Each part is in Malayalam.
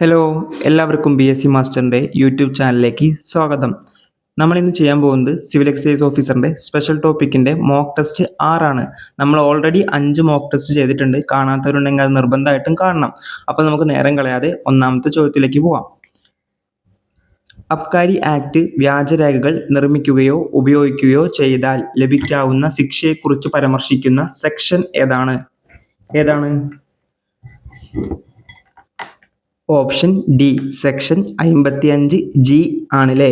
ഹലോ, എല്ലാവർക്കും BSc മാസ്റ്ററിൻ്റെ യൂട്യൂബ് ചാനലിലേക്ക് സ്വാഗതം. നമ്മളിന്ന് ചെയ്യാൻ പോകുന്നത് സിവിൽ എക്സൈസ് ഓഫീസറിൻ്റെ സ്പെഷ്യൽ ടോപ്പിക്കിൻ്റെ മോക്ക് ടെസ്റ്റ് 6 നമ്മൾ ഓൾറെഡി 5 മോക്ക് ടെസ്റ്റ് ചെയ്തിട്ടുണ്ട്. കാണാത്തവരുണ്ടെങ്കിൽ അത് നിർബന്ധമായിട്ടും കാണണം. അപ്പോൾ നമുക്ക് നേരം കളയാതെ ഒന്നാമത്തെ ചോദ്യത്തിലേക്ക് പോവാം. അബ്കാരി ആക്ട് വ്യാജരേഖകൾ നിർമ്മിക്കുകയോ ഉപയോഗിക്കുകയോ ചെയ്താൽ ലഭിക്കാവുന്ന ശിക്ഷയെക്കുറിച്ച് പരാമർശിക്കുന്ന സെക്ഷൻ ഏതാണ്? ഓപ്ഷൻ ഡി സെക്ഷൻ 55G ആണല്ലേ.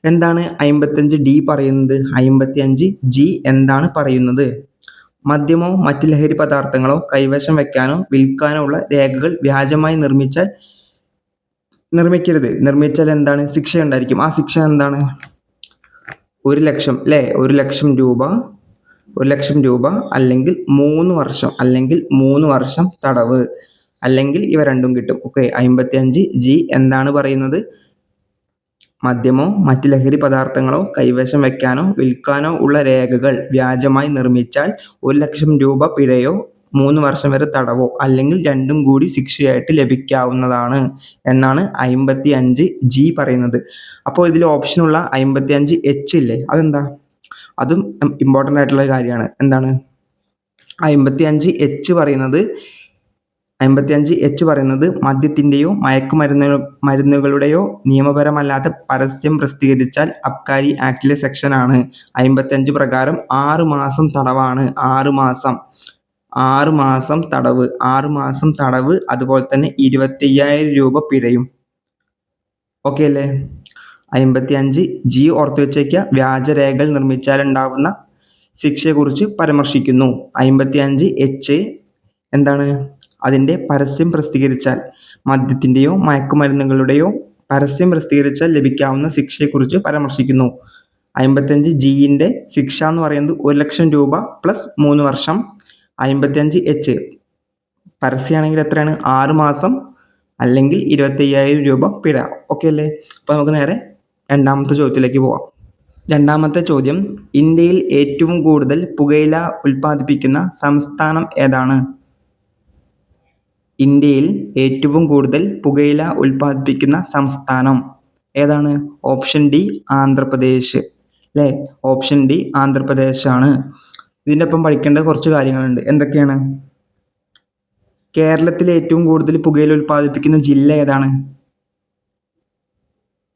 എന്താണ് 55D പറയുന്നത്? 55G എന്താണ് പറയുന്നത്? മദ്യമോ മറ്റ് ലഹരി പദാർത്ഥങ്ങളോ കൈവശം വെക്കാനോ വിൽക്കാനോ ഉള്ള രേഖകൾ വ്യാജമായി നിർമ്മിച്ചാൽ എന്താണ് ശിക്ഷ ഉണ്ടായിരിക്കും? ആ ശിക്ഷ എന്താണ്? 1,00,000 അല്ലേ, 1,00,000 രൂപ അല്ലെങ്കിൽ 3 വർഷം തടവ് അല്ലെങ്കിൽ ഇവ രണ്ടും കിട്ടും. ഓക്കെ, 55G എന്താണ് പറയുന്നത്? മദ്യമോ മറ്റ് ലഹരി പദാർത്ഥങ്ങളോ കൈവശം വെക്കാനോ വിൽക്കാനോ ഉള്ള രേഖകൾ വ്യാജമായി നിർമ്മിച്ചാൽ 1,00,000 രൂപ പിഴയോ 3 വർഷം വരെ തടവോ അല്ലെങ്കിൽ രണ്ടും കൂടി ശിക്ഷയായിട്ട് ലഭിക്കാവുന്നതാണ് എന്നാണ് 55G പറയുന്നത്. അപ്പോൾ ഇതിൽ ഓപ്ഷനുള്ള 55H ഇല്ലേ, അതെന്താ? അതും ഇമ്പോർട്ടൻ്റ് ആയിട്ടുള്ള കാര്യമാണ്. എന്താണ് 55H പറയുന്നത്? മദ്യത്തിൻ്റെയോ മയക്കുമരുന്നുകളുടെയോ നിയമപരമല്ലാത്ത പരസ്യം പ്രസിദ്ധീകരിച്ചാൽ അബ്കാരി ആക്ടിലെ സെക്ഷനാണ്. 55 പ്രകാരം 6 മാസം തടവാണ്. 6 മാസം തടവ് അതുപോലെ തന്നെ 25,000 രൂപ പിഴയും. ഓക്കെ അല്ലേ? 55G ഓർത്ത് വെച്ചേക്കുക. വ്യാജരേഖകൾ നിർമ്മിച്ചാൽ ഉണ്ടാവുന്ന ശിക്ഷയെക്കുറിച്ച് പരാമർശിക്കുന്നു. 55H എന്താണ്? അതിൻ്റെ പരസ്യം പ്രസിദ്ധീകരിച്ചാൽ, മദ്യത്തിൻ്റെയോ മയക്കുമരുന്നുകളുടെയോ പരസ്യം പ്രസിദ്ധീകരിച്ചാൽ ലഭിക്കാവുന്ന ശിക്ഷയെക്കുറിച്ച് പരാമർശിക്കുന്നു. 55Gൻ്റെ ശിക്ഷ എന്ന് പറയുന്നത് 1,00,000 രൂപ പ്ലസ് 3 വർഷം. 55H പരസ്യമാണെങ്കിൽ എത്രയാണ്? 6 മാസം അല്ലെങ്കിൽ 25,000 രൂപ പിഴ. ഓക്കെ അല്ലേ? അപ്പോൾ നമുക്ക് നേരെ രണ്ടാമത്തെ ചോദ്യത്തിലേക്ക് പോവാം. രണ്ടാമത്തെ ചോദ്യം, ഇന്ത്യയിൽ ഏറ്റവും കൂടുതൽ പുകയില ഉൽപ്പാദിപ്പിക്കുന്ന സംസ്ഥാനം ഏതാണ്? ഇന്ത്യയിൽ ഏറ്റവും കൂടുതൽ പുകയില ഉൽപ്പാദിപ്പിക്കുന്ന സംസ്ഥാനം ഏതാണ്? ഓപ്ഷൻ ഡി ആന്ധ്രാപ്രദേശ് അല്ലേ. ഓപ്ഷൻ ഡി ആന്ധ്രാപ്രദേശാണ്. ഇതിൻ്റെ ഒപ്പം പഠിക്കേണ്ട കുറച്ച് കാര്യങ്ങളുണ്ട്. എന്തൊക്കെയാണ്? കേരളത്തിൽ ഏറ്റവും കൂടുതൽ പുകയില ഉൽപ്പാദിപ്പിക്കുന്ന ജില്ല ഏതാണ്?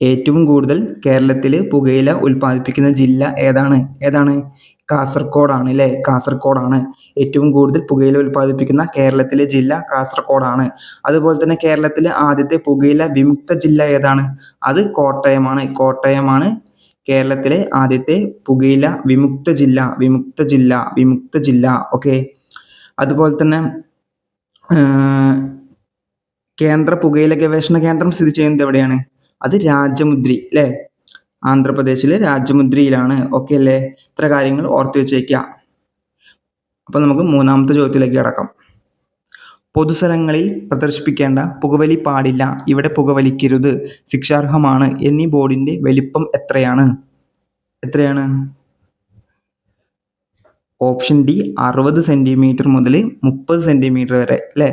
ഏറ്റവും കൂടുതൽ കേരളത്തിൽ പുകയില ഉൽപ്പാദിപ്പിക്കുന്ന ജില്ല ഏതാണ്? കാസർഗോഡാണ് അല്ലേ. കാസർഗോഡാണ് ഏറ്റവും കൂടുതൽ പുകയില ഉൽപ്പാദിപ്പിക്കുന്ന കേരളത്തിലെ ജില്ല കാസർഗോഡാണ്. അതുപോലെ തന്നെ കേരളത്തിലെ ആദ്യത്തെ പുകയില വിമുക്ത ജില്ല ഏതാണ്? അത് കോട്ടയമാണ് കേരളത്തിലെ ആദ്യത്തെ പുകയില വിമുക്ത ജില്ല. ഓക്കെ. അതുപോലെ തന്നെ കേന്ദ്ര പുകയില ഗവേഷണ കേന്ദ്രം സ്ഥിതി ചെയ്യുന്നത് എവിടെയാണ്? അത് രാജമുദ്രി അല്ലേ. ആന്ധ്രാപ്രദേശിലെ രാജമുദ്രിയിലാണ്. ഓക്കെ അല്ലേ? ഇത്ര കാര്യങ്ങൾ ഓർത്ത് വെച്ചേക്കുക. അപ്പോൾ നമുക്ക് മൂന്നാമത്തെ ചോദ്യത്തിലേക്ക് കടക്കാം. പൊതുസ്ഥലങ്ങളിൽ പ്രദർശിപ്പിക്കേണ്ട പുകവലി പാടില്ല, ഇവിടെ പുകവലിക്കരുത്, ശിക്ഷാർഹമാണ് എന്നീ ബോർഡിൻ്റെ വലിപ്പം എത്രയാണ്? ഓപ്ഷൻ ഡി 60 സെൻറ്റിമീറ്റർ മുതൽ 30 സെൻറ്റിമീറ്റർ വരെ അല്ലേ.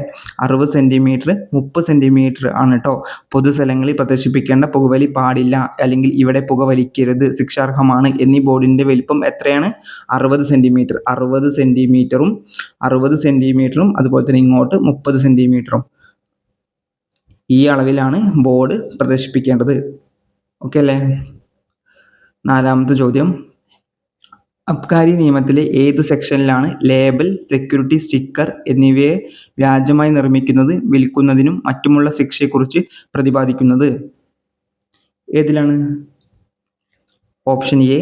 60 സെൻറ്റിമീറ്റർ 30 സെൻറ്റിമീറ്റർ ആണ് കേട്ടോ. പൊതുസ്ഥലങ്ങളിൽ പ്രദർശിപ്പിക്കേണ്ട പുകവലി പാടില്ല അല്ലെങ്കിൽ ഇവിടെ പുകവലിക്കരുത്, ശിക്ഷാർഹമാണ് എന്നീ ബോർഡിൻ്റെ വലിപ്പം എത്രയാണ്? 60 സെൻറ്റിമീറ്റർ. 60 സെൻറ്റിമീറ്ററും അതുപോലെ തന്നെ ഇങ്ങോട്ട് 30 സെൻറ്റിമീറ്ററും ഈ അളവിലാണ് ബോർഡ് പ്രദർശിപ്പിക്കേണ്ടത്. ഓക്കെ അല്ലേ? നാലാമത്തെ ചോദ്യം, അബ്കാരി നിയമത്തിലെ ഏത് സെക്ഷനിലാണ് ലേബൽ, സെക്യൂരിറ്റി സ്റ്റിക്കർ എന്നിവയെ വ്യാജമായി നിർമ്മിക്കുന്നത്, വിൽക്കുന്നതിനും മറ്റുമുള്ള ശിക്ഷയെക്കുറിച്ച് പ്രതിപാദിക്കുന്നത്? ഏതിലാണ്? Option A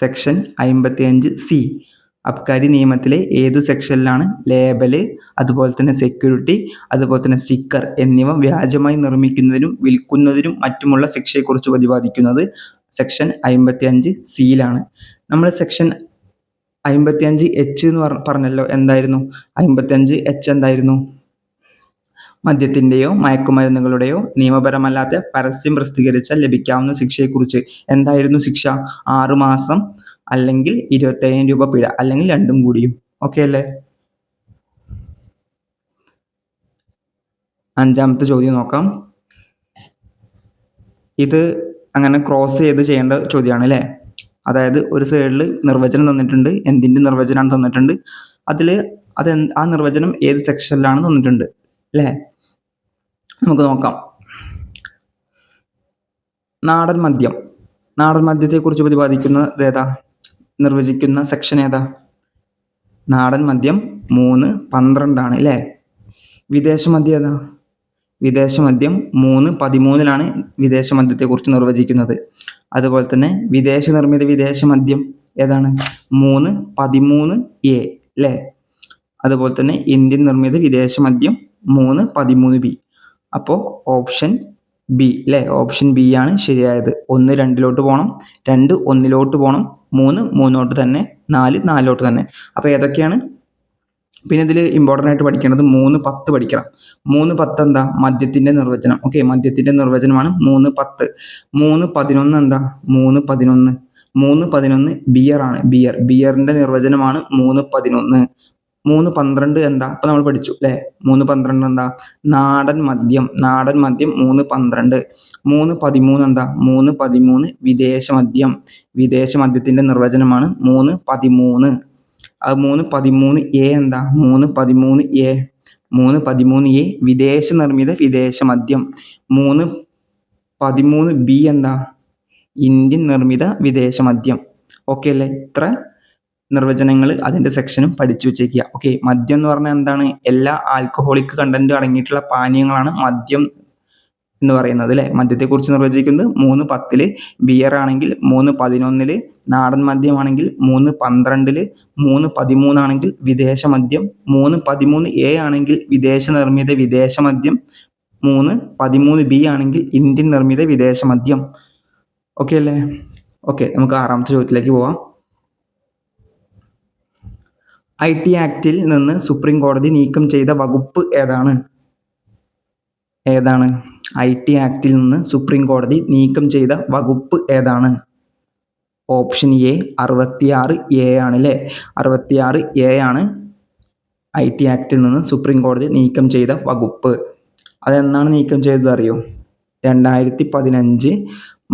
section 55C. അബ്കാരി നിയമത്തിലെ ഏത് സെക്ഷനിലാണ് ലേബല്, അതുപോലെ തന്നെ സെക്യൂരിറ്റി, അതുപോലെ തന്നെ സ്റ്റിക്കർ എന്നിവ വ്യാജമായി നിർമ്മിക്കുന്നതിനും വിൽക്കുന്നതിനും മറ്റുമുള്ള ശിക്ഷയെക്കുറിച്ച് പ്രതിപാദിക്കുന്നത്? സെക്ഷൻ 55Cയിലാണ്. നമ്മൾ സെക്ഷൻ 55H എന്ന് പറഞ്ഞല്ലോ. എന്തായിരുന്നു 55H? എന്തായിരുന്നു? മദ്യത്തിൻ്റെയോ മയക്കുമരുന്നുകളുടെയോ നിയമപരമല്ലാത്ത പരസ്യം പ്രസിദ്ധീകരിച്ചാൽ ലഭിക്കാവുന്ന ശിക്ഷയെക്കുറിച്ച്. എന്തായിരുന്നു ശിക്ഷ? 6 മാസം അല്ലെങ്കിൽ 25,000 രൂപ പിഴ അല്ലെങ്കിൽ രണ്ടും കൂടിയും. ഓക്കെ അല്ലേ? അഞ്ചാമത്തെ ചോദ്യം നോക്കാം. ഇത് അങ്ങനെ ക്രോസ് ചെയ്ത് ചെയ്യേണ്ട ചോദ്യമാണ് അല്ലേ. അതായത് ഒരു സൈഡിൽ നിർവചനം തന്നിട്ടുണ്ട്, എന്തിൻ്റെ നിർവചനമാണ് തന്നിട്ടുണ്ട്, അതിൽ ആ നിർവചനം ഏത് സെക്ഷനിലാണ് തന്നിട്ടുണ്ട് അല്ലേ. നമുക്ക് നോക്കാം. നാടൻ മദ്യം. നാടൻ മദ്യത്തെക്കുറിച്ച് പ്രതിപാദിക്കുന്നത് ഏതാ, നിർവചിക്കുന്ന സെക്ഷൻ ഏതാ? നാടൻ മദ്യം 3.12 അല്ലേ. വിദേശ മദ്യം ഏതാ? വിദേശ മദ്യം 3.13 വിദേശ മദ്യത്തെക്കുറിച്ച് നിർവചിക്കുന്നത്. അതുപോലെ തന്നെ വിദേശ നിർമ്മിത വിദേശ മദ്യം ഏതാണ്? 3.13 അല്ലേ. അതുപോലെ തന്നെ ഇന്ത്യൻ നിർമ്മിത വിദേശ മദ്യം 3.13 അപ്പോൾ ഓപ്ഷൻ ബി അല്ലേ. ഓപ്ഷൻ ബി ആണ് ശരിയായത്. 1 2 പോകണം, 2 1 പോകണം, 3 3 തന്നെ, 4 4 തന്നെ. അപ്പോൾ ഏതൊക്കെയാണ്? പിന്നെ ഇതിൽ ഇമ്പോർട്ടൻ്റ് ആയിട്ട് പഠിക്കേണ്ടത് 3.10 പഠിക്കണം. 3.10 എന്താ? മദ്യത്തിൻ്റെ നിർവചനം. ഓക്കെ, മദ്യത്തിൻ്റെ നിർവചനമാണ് 3.10. 3.11 എന്താ? 3.11 ബിയർ ആണ്. ബിയറിൻ്റെ നിർവചനമാണ് 3.11. 3.12 എന്താ? അപ്പോൾ നമ്മൾ പഠിച്ചു അല്ലേ. 3.12 എന്താ? നാടൻ മദ്യം 3.12. 3.13 എന്താ? 3.13 വിദേശ മദ്യം. വിദേശ മദ്യത്തിൻ്റെ നിർവചനമാണ് 3.13. അത് 3.13 എന്താ? 3.13 വിദേശ നിർമ്മിത വിദേശ മദ്യം. 3.13 എന്താ? ഇന്ത്യൻ നിർമ്മിത വിദേശ മദ്യം. ഓക്കെ അല്ലേ. ഇത്ര നിർവചനങ്ങൾ അതിൻ്റെ സെക്ഷനും പഠിച്ചു വെച്ചേക്കുക. ഓക്കെ, മദ്യം എന്ന് പറഞ്ഞാൽ എന്താണ്? എല്ലാ ആൽക്കഹോളിക് കണ്ടന്റും അടങ്ങിയിട്ടുള്ള പാനീയങ്ങളാണ് മദ്യം എന്ന് പറയുന്നത് അല്ലേ. മദ്യത്തെക്കുറിച്ച് നിർവചിക്കുന്നത് 3.10 ബിയർ ആണെങ്കിൽ 3.11 നാടൻ മദ്യമാണെങ്കിൽ 3.12 3.13 ആണെങ്കിൽ വിദേശ മദ്യം, 3.13 ആണെങ്കിൽ വിദേശ നിർമ്മിത വിദേശ മദ്യം, 3.13 ആണെങ്കിൽ ഇന്ത്യൻ നിർമ്മിത വിദേശ മദ്യം. ഓക്കെ അല്ലേ. ഓക്കെ, നമുക്ക് 6ാമത്തെ ചോദ്യത്തിലേക്ക് പോവാം. IT ആക്ടിൽ നിന്ന് സുപ്രീം കോടതി നീക്കം ചെയ്ത വകുപ്പ് ഏതാണ്? IT ആക്ടിൽ നിന്ന് സുപ്രീം കോടതി നീക്കം ചെയ്ത വകുപ്പ് ഏതാണ്? ഓപ്ഷൻ എ 66A ആണ് അല്ലേ. 66A ആണ് IT ആക്ടിൽ നിന്ന് സുപ്രീം കോടതി നീക്കം ചെയ്ത വകുപ്പ്. അതെന്നാണ് നീക്കം ചെയ്തത് അറിയോ? 2015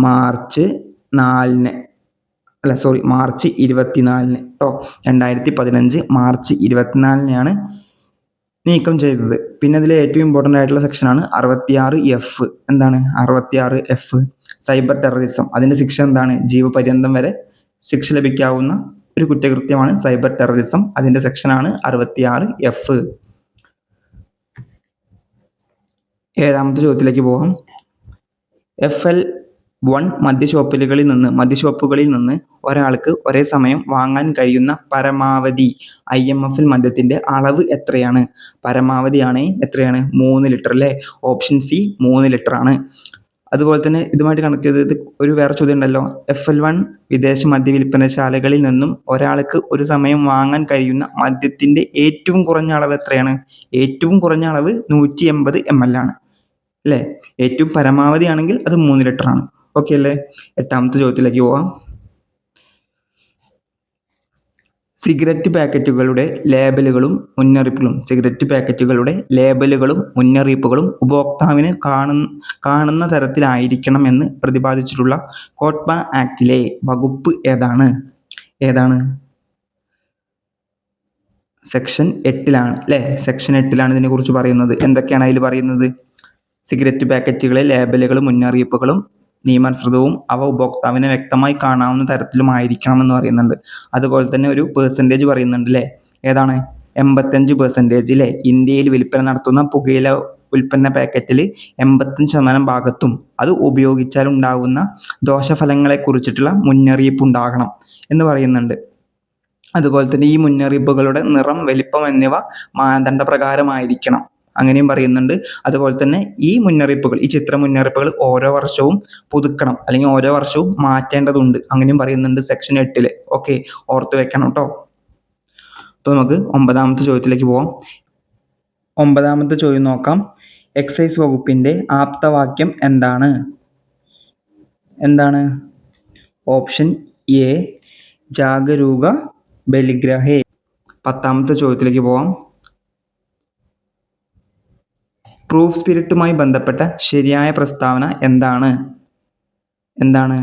മാർച്ച് 24 കേട്ടോ. 2015 മാർച്ച് 24 നീക്കം ചെയ്തത്. പിന്നെ അതിൽ ഏറ്റവും ഇമ്പോർട്ടൻ്റ് ആയിട്ടുള്ള സെക്ഷനാണ് 66F. എന്താണ് 66F? Cyber terrorism. അതിൻ്റെ ശിക്ഷ എന്താണ്? ജീവപര്യന്തം വരെ ശിക്ഷ ലഭിക്കാവുന്ന ഒരു കുറ്റകൃത്യമാണ് സൈബർ ടെററിസം. അതിൻ്റെ സെക്ഷനാണ് 66F. 7ാമത്തെ ചോദ്യത്തിലേക്ക് പോകാം. FL1 മദ്യഷോപ്പുകളിൽ നിന്ന് ഒരാൾക്ക് ഒരേ സമയം വാങ്ങാൻ കഴിയുന്ന പരമാവധി IMFL മദ്യത്തിൻ്റെ അളവ് എത്രയാണ്? പരമാവധിയാണ് എത്രയാണ്? 3 ലിറ്റർ അല്ലേ. ഓപ്ഷൻ സി 3 ലിറ്റർ ആണ്. അതുപോലെ തന്നെ ഇതുമായിട്ട് കണക്ട് ചെയ്തത് ഒരു വേറെ ചോദ്യം ഉണ്ടല്ലോ. FL1 വിദേശ മദ്യ വിൽപ്പനശാലകളിൽ നിന്നും ഒരാൾക്ക് ഒരു സമയം വാങ്ങാൻ കഴിയുന്ന മദ്യത്തിൻ്റെ ഏറ്റവും കുറഞ്ഞ അളവ് എത്രയാണ്? ഏറ്റവും കുറഞ്ഞ അളവ് 180 ml ആണ് അല്ലേ. ഏറ്റവും പരമാവധി ആണെങ്കിൽ അത് 3 ലിറ്റർ ആണ്. ഓക്കെ അല്ലേ. 8ാമത്തെ ചോദ്യത്തിലേക്ക് പോവാം. സിഗരറ്റ് പാക്കറ്റുകളുടെ ലേബലുകളും മുന്നറിയിപ്പുകളും ഉപഭോക്താവിന് കാണുന്ന തരത്തിലായിരിക്കണം എന്ന് പ്രതിപാദിച്ചിട്ടുള്ള കോട്ട്ബ ആക്ടിലെ വകുപ്പ് ഏതാണ്? സെക്ഷൻ 8 അല്ലേ. സെക്ഷൻ 8 ഇതിനെക്കുറിച്ച് പറയുന്നത്. എന്തൊക്കെയാണ് അതിൽ പറയുന്നത്? സിഗരറ്റ് പാക്കറ്റുകളെ ലേബലുകളും മുന്നറിയിപ്പുകളും നിയമാനുസൃതവും അവ ഉപഭോക്താവിനെ വ്യക്തമായി കാണാവുന്ന തരത്തിലുമായിരിക്കണം എന്ന് പറയുന്നുണ്ട്. അതുപോലെ തന്നെ ഒരു പെർസെൻറ്റേജ് പറയുന്നുണ്ട് അല്ലേ. ഏതാണ്? 85% അല്ലേ. ഇന്ത്യയിൽ വിൽപ്പന നടത്തുന്ന പുകയില ഉൽപ്പന്ന പാക്കറ്റിൽ 85% ഭാഗത്തും അത് ഉപയോഗിച്ചാൽ ഉണ്ടാകുന്ന ദോഷഫലങ്ങളെ കുറിച്ചിട്ടുള്ള മുന്നറിയിപ്പ് ഉണ്ടാകണം എന്ന് പറയുന്നുണ്ട്. അതുപോലെ തന്നെ ഈ മുന്നറിയിപ്പുകളുടെ നിറം, വലിപ്പം എന്നിവ മാനദണ്ഡപ്രകാരമായിരിക്കണം അങ്ങനെയും പറയുന്നുണ്ട്. അതുപോലെ തന്നെ ഈ ചിത്ര മുന്നറിയിപ്പുകൾ ഓരോ വർഷവും പുതുക്കണം, അല്ലെങ്കിൽ ഓരോ വർഷവും മാറ്റേണ്ടതുണ്ട് അങ്ങനെയും പറയുന്നുണ്ട് സെക്ഷൻ 8. ഓക്കെ, ഓർത്ത് വെക്കണം കേട്ടോ. അപ്പോൾ നമുക്ക് 9ാമത്തെ ചോദ്യത്തിലേക്ക് പോവാം. 9ാമത്തെ ചോദ്യം നോക്കാം. എക്സൈസ് വകുപ്പിൻ്റെ ആപ്തവാക്യം എന്താണ്? Option A ജാഗരൂക ബലിഗ്രഹേ. 10ാമത്തെ ചോദ്യത്തിലേക്ക് പോവാം. പ്രൂഫ് സ്പിരിറ്റുമായി ബന്ധപ്പെട്ട ശരിയായ പ്രസ്താവന എന്താണ്? എന്താണ്?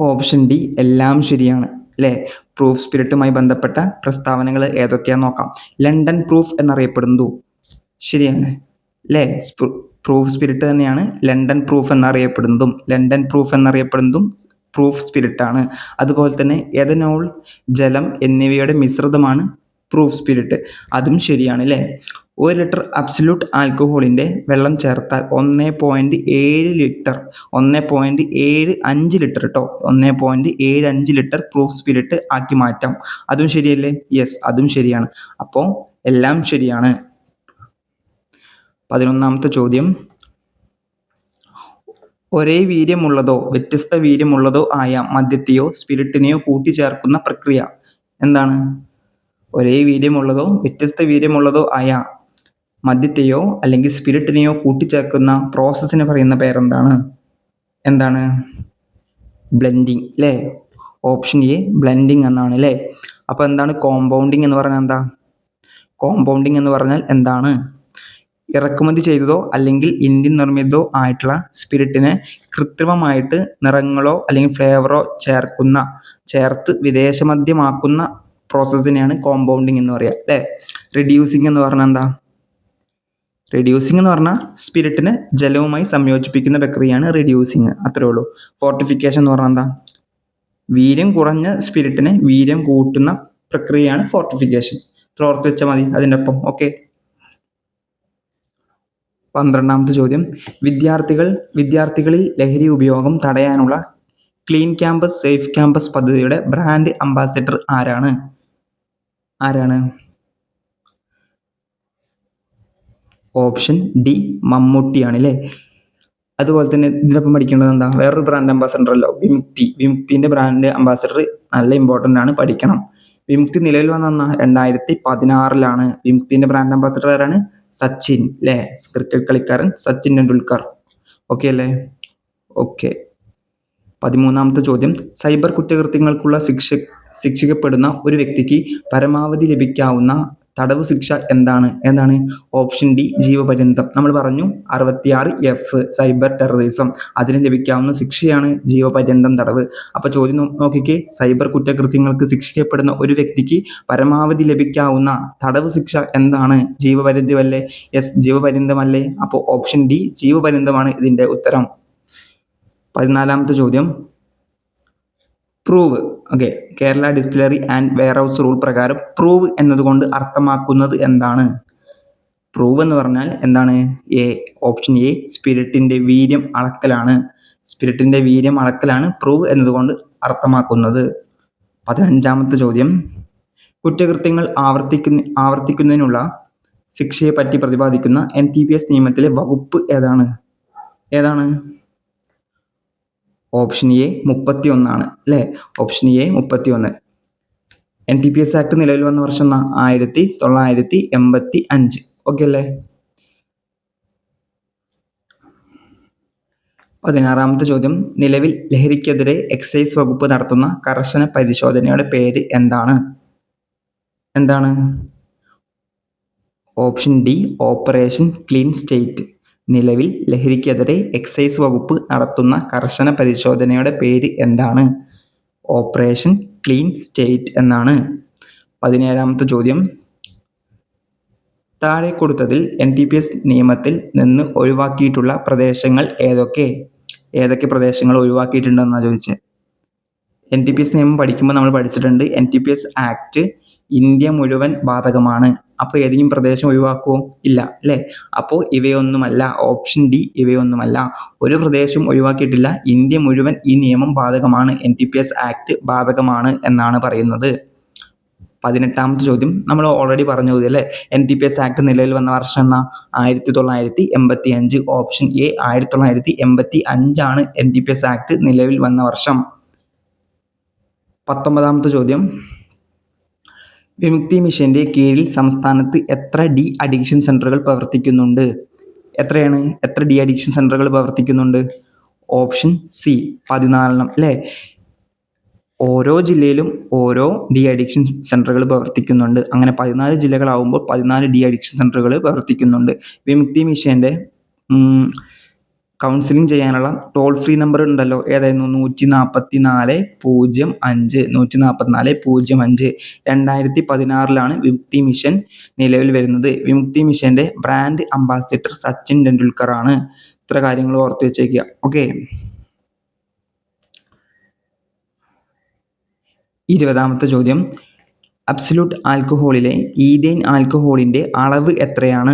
ഓപ്ഷൻ ഡി എല്ലാം ശരിയാണ് അല്ലേ. പ്രൂഫ് സ്പിരിറ്റുമായി ബന്ധപ്പെട്ട പ്രസ്താവനകൾ ഏതൊക്കെയാന്ന് നോക്കാം. ലണ്ടൻ പ്രൂഫ് എന്നറിയപ്പെടുന്നു ശരിയാണ് അല്ലേ. പ്രൂഫ് സ്പിരിറ്റ് തന്നെയാണ് ലണ്ടൻ പ്രൂഫ് എന്നറിയപ്പെടുന്നതും. ലണ്ടൻ പ്രൂഫ് എന്നറിയപ്പെടുന്നതും പ്രൂഫ് സ്പിരിറ്റാണ്. അതുപോലെ തന്നെ എഥനോൾ, ജലം എന്നിവയുടെ മിശ്രിതമാണ് പ്രൂഫ് സ്പിരിറ്റ്, അതും ശരിയാണ് അല്ലേ. 1 ലിറ്റർ അബ്സല്യൂട്ട് ആൽക്കഹോളിൻ്റെ വെള്ളം ചേർത്താൽ 1.75 ലിറ്റർ 1.75 ലിറ്റർ കേട്ടോ 1.75 ലിറ്റർ പ്രൂഫ് സ്പിരിറ്റ് ആക്കി മാറ്റാം. അതും ശരിയല്ലേ? യെസ്, അതും ശരിയാണ്. അപ്പോൾ എല്ലാം ശരിയാണ്. 11ാമത്തെ ചോദ്യം, ഒരേ വീര്യമുള്ളതോ വ്യത്യസ്ത വീര്യമുള്ളതോ ആയ മദ്യത്തെയോ സ്പിരിറ്റിനെയോ കൂട്ടിച്ചേർക്കുന്ന പ്രക്രിയ എന്താണ്? ഒരേ വീര്യമുള്ളതോ വ്യത്യസ്ത വീര്യമുള്ളതോ ആയ മദ്യത്തെയോ അല്ലെങ്കിൽ സ്പിരിറ്റിനെയോ കൂട്ടിച്ചേർക്കുന്ന പ്രോസസ്സിന് പറയുന്ന പേരെന്താണ്? എന്താണ്? ബ്ലെൻഡിങ് അല്ലേ. ഓപ്ഷൻ എ ബ്ലെൻഡിങ് എന്നാണ് അല്ലേ. അപ്പോൾ എന്താണ് കോമ്പൗണ്ടിങ് എന്ന് പറഞ്ഞാൽ എന്താ? കോമ്പൗണ്ടിങ് എന്ന് പറഞ്ഞാൽ എന്താണ്? ഇറക്കുമതി ചെയ്തതോ അല്ലെങ്കിൽ ഇന്ത്യൻ നിർമ്മിതോ ആയിട്ടുള്ള സ്പിരിറ്റിനെ കൃത്രിമമായിട്ട് നിറങ്ങളോ അല്ലെങ്കിൽ ഫ്ലേവറോ ചേർത്ത് വിദേശമദ്യമാക്കുന്ന പ്രോസസ്സിനെയാണ് കോമ്പൗണ്ടിങ് എന്ന് പറയുക അല്ലേ. റെഡ്യൂസിങ് എന്ന് പറഞ്ഞാൽ എന്താ? റെഡ്യൂസിങ് എന്ന് പറഞ്ഞാൽ സ്പിരിറ്റിനെ ജലവുമായി സംയോജിപ്പിക്കുന്ന പ്രക്രിയയാണ് റെഡ്യൂസിങ്, അത്രേ ഉള്ളൂ. ഫോർട്ടിഫിക്കേഷൻ എന്ന് പറഞ്ഞാൽ എന്താ? വീര്യം കുറഞ്ഞ സ്പിരിറ്റിനെ വീര്യം കൂട്ടുന്ന പ്രക്രിയയാണ് ഫോർട്ടിഫിക്കേഷൻ. ഓർത്ത് വെച്ചാൽ മതി അതിൻ്റെ ഒപ്പം. ഓക്കെ. 12ാമത്തെ ചോദ്യം, വിദ്യാർത്ഥികളിൽ ലഹരി ഉപയോഗം തടയാനുള്ള ക്ലീൻ ക്യാമ്പസ് സേഫ് ക്യാമ്പസ് പദ്ധതിയുടെ ബ്രാൻഡ് അംബാസിഡർ ആരാണ്? ഓപ്ഷൻ ഡി മമ്മൂട്ടിയാണ് അല്ലേ. അതുപോലെ തന്നെ ഇതിനൊപ്പം പഠിക്കേണ്ടത് എന്താ? വേറൊരു ബ്രാൻഡ് അംബാസിഡർ അല്ലോ, വിമുക്തിൻ്റെ ബ്രാൻഡ് അംബാസിഡർ നല്ല ഇമ്പോർട്ടൻ്റ് ആണ്, പഠിക്കണം. വിമുക്തി നിലവിൽ വന്ന 2016 വിമുക്തിൻ്റെ ബ്രാൻഡ് അംബാസിഡർ ആരാണ്? സച്ചിൻ അല്ലേ, ക്രിക്കറ്റ് കളിക്കാരൻ സച്ചിൻ ടെണ്ടുൽക്കർ. ഓക്കെ അല്ലേ? ഓക്കെ. 13ാമത്തെ ചോദ്യം, സൈബർ കുറ്റകൃത്യങ്ങൾക്കുള്ള ശിക്ഷിക്കപ്പെടുന്ന ഒരു വ്യക്തിക്ക് പരമാവധി ലഭിക്കാവുന്ന തടവ് ശിക്ഷ എന്താണ്? ഓപ്ഷൻ ഡി ജീവപര്യന്തം. നമ്മൾ പറഞ്ഞു 66F സൈബർ ടെററിസം, അതിന് ലഭിക്കാവുന്ന ശിക്ഷയാണ് ജീവപര്യന്തം തടവ്. അപ്പോൾ ചോദ്യം നോക്കിക്കേ, സൈബർ കുറ്റകൃത്യങ്ങൾക്ക് ശിക്ഷിക്കപ്പെടുന്ന ഒരു വ്യക്തിക്ക് പരമാവധി ലഭിക്കാവുന്ന തടവ് ശിക്ഷ എന്താണ്? ജീവപര്യന്തമല്ലേ? യെസ്, ജീവപര്യന്തമല്ലേ. അപ്പോൾ ഓപ്ഷൻ ഡി ജീവപര്യന്തമാണ് ഇതിൻ്റെ ഉത്തരം. 14ാമത്തെ ചോദ്യം, prove. Okay, Kerala distillery and warehouse rule പ്രകാരം പ്രൂവ് എന്നതുകൊണ്ട് അർത്ഥമാക്കുന്നത് എന്താണ്? പ്രൂവ് എന്ന് പറഞ്ഞാൽ എന്താണ്? ഓപ്ഷൻ എ സ്പിരിറ്റിൻ്റെ വീര്യം അളക്കലാണ്. സ്പിരിറ്റിൻ്റെ വീര്യം അളക്കലാണ് പ്രൂവ് എന്നതുകൊണ്ട് അർത്ഥമാക്കുന്നത്. 15ാമത്തെ ചോദ്യം, കുറ്റകൃത്യങ്ങൾ ആവർത്തിക്കുന്നതിനുള്ള ശിക്ഷയെ പറ്റി പ്രതിപാദിക്കുന്ന NTPS നിയമത്തിലെ വകുപ്പ് ഏതാണ്? ഓപ്ഷൻ എ 31 അല്ലേ. Option A 31. NTPS ആക്ട് നിലവിൽ വന്ന വർഷം 1985. ഓക്കെ അല്ലേ. 16ാമത്തെ ചോദ്യം, നിലവിൽ ലഹരിക്കെതിരെ എക്സൈസ് വകുപ്പ് നടത്തുന്ന കർശന പരിശോധനയുടെ പേര് എന്താണ്? Option D operation clean state. നിലവിൽ ലഹരിക്കെതിരെ എക്സൈസ് വകുപ്പ് നടത്തുന്ന കർശന പരിശോധനയുടെ പേര് എന്താണ്? ഓപ്പറേഷൻ ക്ലീൻ സ്റ്റേറ്റ് എന്നാണ്. 17ാമത്തെ ചോദ്യം, താഴെ കൊടുത്തതിൽ NTPS നിയമത്തിൽ നിന്ന് ഒഴിവാക്കിയിട്ടുള്ള പ്രദേശങ്ങൾ ഏതൊക്കെ പ്രദേശങ്ങൾ ഒഴിവാക്കിയിട്ടുണ്ടെന്നാണ് ചോദിച്ചത്. NTPS നിയമം പഠിക്കുമ്പോൾ നമ്മൾ പഠിച്ചിട്ടുണ്ട്, NTPS ആക്ട് ഇന്ത്യ മുഴുവൻ ബാധകമാണ്. അപ്പോൾ ഏതെങ്കിലും പ്രദേശം ഒഴിവാക്കുമോ? ഇല്ല അല്ലേ. അപ്പോൾ ഇവയൊന്നുമല്ല, ഓപ്ഷൻ ഡി ഇവയൊന്നുമല്ല. ഒരു പ്രദേശവും ഒഴിവാക്കിയിട്ടില്ല. ഇന്ത്യ മുഴുവൻ ഈ നിയമം ബാധകമാണ്, NTPS ആക്ട് ബാധകമാണ് എന്നാണ് പറയുന്നത്. 18ാമത്തെ ചോദ്യം നമ്മൾ ഓൾറെഡി പറഞ്ഞു അല്ലേ. NTPS ആക്ട് നിലവിൽ വന്ന വർഷം 1985. ഓപ്ഷൻ എ 1985 NTPS ആക്ട് നിലവിൽ വന്ന വർഷം. 19ാമത്തെ ചോദ്യം, വിമുക്തി മിഷന്റെ കീഴിൽ സംസ്ഥാനത്ത് എത്ര ഡി അഡിക്ഷൻ സെന്ററുകൾ പ്രവർത്തിക്കുന്നുണ്ട്? എത്ര ഡി അഡിക്ഷൻ സെന്ററുകൾ പ്രവർത്തിക്കുന്നുണ്ട്? ഓപ്ഷൻ സി 14 അല്ലേ. ഓരോ ജില്ലയിലും ഓരോ ഡി അഡിക്ഷൻ സെന്ററുകൾ പ്രവർത്തിക്കുന്നുണ്ട്. അങ്ങനെ 14 ജില്ലകളാവുമ്പോൾ 14 ഡി അഡിക്ഷൻ സെന്ററുകൾ പ്രവർത്തിക്കുന്നുണ്ട്. വിമുക്തി മിഷന്റെ കൗൺസിലിംഗ് ചെയ്യാനുള്ള ടോൾ ഫ്രീ നമ്പർ ഉണ്ടല്ലോ, ഏതായിരുന്നു? 144 2016 വിമുക്തി മിഷൻ നിലവിൽ വരുന്നത്. വിമുക്തി മിഷന്റെ ബ്രാൻഡ് അംബാസിഡർ സച്ചിൻ ടെണ്ടുൽക്കർ ആണ്. ഇത്ര കാര്യങ്ങൾ ഓർത്ത് വെച്ചേക്കുക. ഓക്കെ. 20ാമത്തെ ചോദ്യം, അബ്സല്യൂട്ട് ആൽക്കഹോളിലെ ഈഥെയ്ൻ ആൽക്കഹോളിന്റെ അളവ് എത്രയാണ്?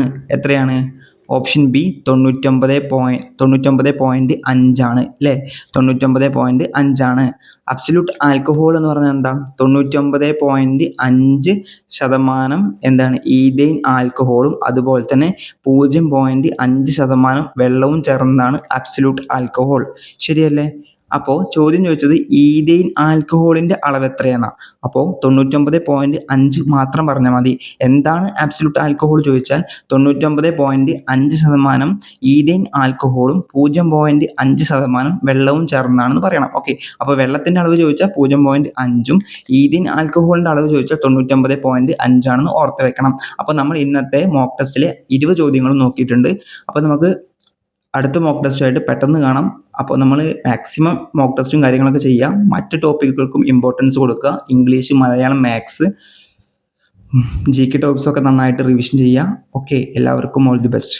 ഓപ്ഷൻ ബി 99.5 ആണ് അല്ലേ? 99.5 ആണ്. അബ്സല്യൂട്ട് ആൽക്കഹോൾ എന്ന് പറഞ്ഞാൽ എന്താ? 99.5% എന്താണ്? ഈഥെയ്ൻ ആൽക്കഹോളും അതുപോലെ തന്നെ 0.5% വെള്ളവും ചേർന്നതാണ് അബ്സല്യൂട്ട് ആൽക്കഹോൾ. ശരിയല്ലേ? അപ്പോൾ ചോദ്യം ചോദിച്ചത് ഈഥെയ്ൻ ആൽക്കഹോളിന്റെ അളവ് എത്രയാണ്? അപ്പോൾ 99.5 മാത്രം പറഞ്ഞാൽ മതി. എന്താണ് അബ്സല്യൂട്ട് ആൽക്കഹോൾ ചോദിച്ചാൽ 99.5% ഈഥെയ്ൻ ആൽക്കഹോളും 0.5% വെള്ളവും ചേർന്നാണെന്ന് പറയണം. ഓക്കെ. അപ്പോൾ വെള്ളത്തിന്റെ അളവ് ചോദിച്ചാൽ 0.5ഉം ഈഥെയ്ൻ ആൽക്കഹോളിന്റെ അളവ് ചോദിച്ചാൽ 99.5 ആണെന്ന് ഓർത്ത് വെക്കണം. അപ്പോൾ നമ്മൾ ഇന്നത്തെ മോക്ക് ടെസ്റ്റിലെ 20 ചോദ്യങ്ങളും നോക്കിയിട്ടുണ്ട്. അപ്പോൾ നമുക്ക് അടുത്ത മോക്ക് ടെസ്റ്റുമായിട്ട് പെട്ടെന്ന് കാണാം. അപ്പോൾ നമ്മൾ മാക്സിമം മോക്ക് ടെസ്റ്റും കാര്യങ്ങളൊക്കെ ചെയ്യാം. മറ്റ് ടോപ്പിക്കുകൾക്കും ഇമ്പോർട്ടൻസ് കൊടുക്കുക. ഇംഗ്ലീഷ്, മലയാളം, മാത്സ്, GK ടോപ്പിക്സൊക്കെ നന്നായിട്ട് റിവിഷൻ ചെയ്യുക. ഓക്കെ. എല്ലാവർക്കും ഓൾ ദി ബെസ്റ്റ്.